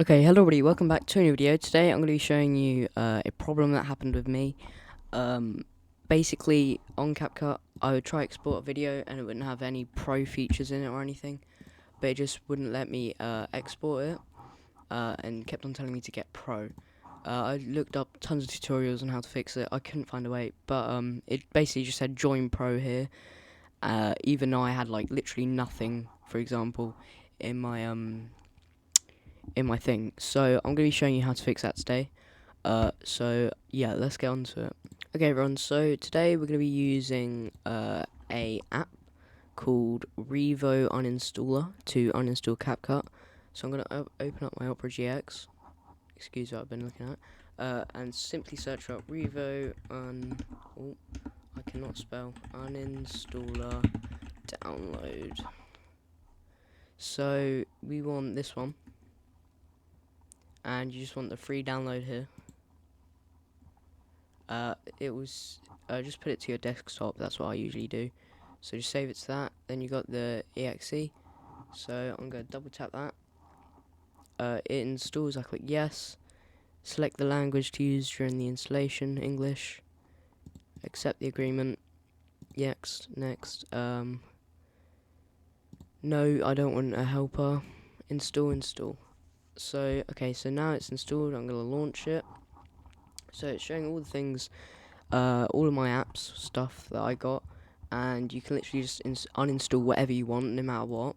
Okay, hello everybody, welcome back to a new video. Today I'm going to be showing you a problem that happened with me. Basically, on Capcut, I would try to export a video and it wouldn't have any pro features in it or anything, but it just wouldn't let me export it, and kept on telling me to get pro. I looked up tons of tutorials on how to fix it. I couldn't find a way, but it basically just said join pro here, even though I had like literally nothing, for example, in my thing. So I'm going to be showing you how to fix that today. So yeah, let's get on to it. Okay everyone, so today we're going to be using a app called Revo Uninstaller to uninstall Capcut. So I'm going to open up my Opera GX, excuse what I've been looking at, and simply search up Revo I cannot spell, uninstaller download. So we want this one, and you just want the free download here. Just put it to your desktop, that's what I usually do. So just save it to that, then you got the exe, so I'm going to double tap that. It installs, I click yes, select the language to use during the installation, English, accept the agreement, yes, next, no, I don't want a helper, install. So, okay, so now it's installed, I'm going to launch it. So it's showing all the things, all of my apps, stuff that I got, and you can literally just uninstall whatever you want, no matter what.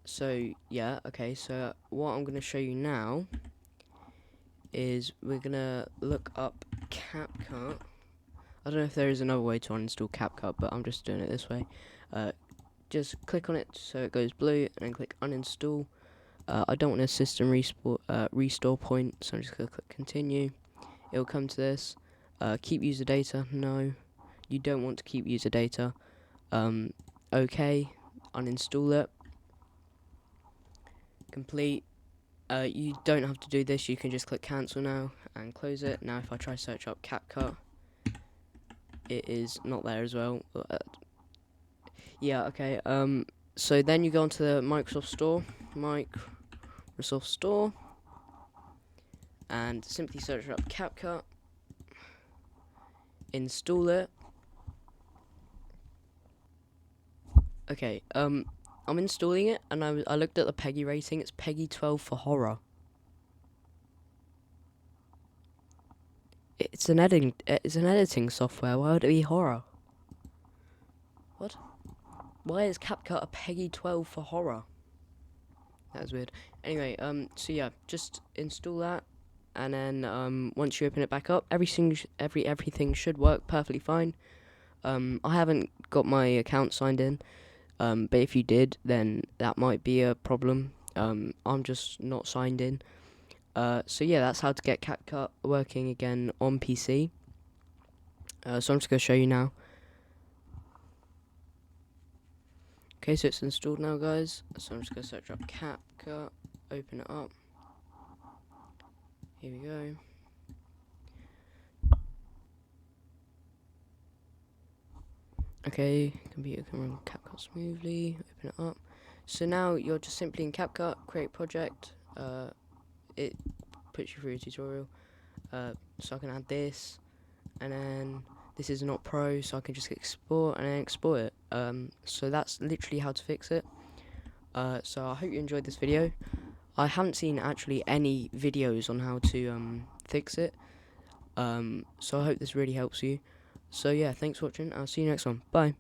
So yeah, okay, so what I'm going to show you now is we're going to look up Capcut. I don't know if there is another way to uninstall Capcut, but I'm just doing it this way. Just click on it so it goes blue, and then click uninstall. I don't want a system restore point, so I'm just going to click continue. It'll come to this. Keep user data. No, you don't want to keep user data. Okay, uninstall it. Complete. You don't have to do this. You can just click cancel now and close it. Now, if I try search up Capcut, it is not there as well. Yeah. Okay. So then you go onto the Microsoft Store, and simply search up Capcut. Install it. Okay, I'm installing it, and I looked at the PEGI rating. It's PEGI 12 for horror. It's an editing software. Why would it be horror? What? Why is Capcut a PEGI 12 for horror? That's weird. Anyway, so yeah, just install that, and then once you open it back up, everything should work perfectly fine. I haven't got my account signed in. But if you did, then that might be a problem. I'm just not signed in. So yeah, that's how to get Capcut working again on PC. So I'm just going to show you now. Okay, so it's installed now, guys. So I'm just going to search up Capcut, open it up. Here we go. Okay, computer can run Capcut smoothly, open it up. So now you're just simply in Capcut, create project. It puts you through a tutorial. So I can add this, and then this is not pro, so I can just export and then export it. So that's literally how to fix it. So I hope you enjoyed this video. I haven't seen actually any videos on how to fix it. So I hope this really helps you. So yeah, thanks for watching. I'll see you next one. Bye.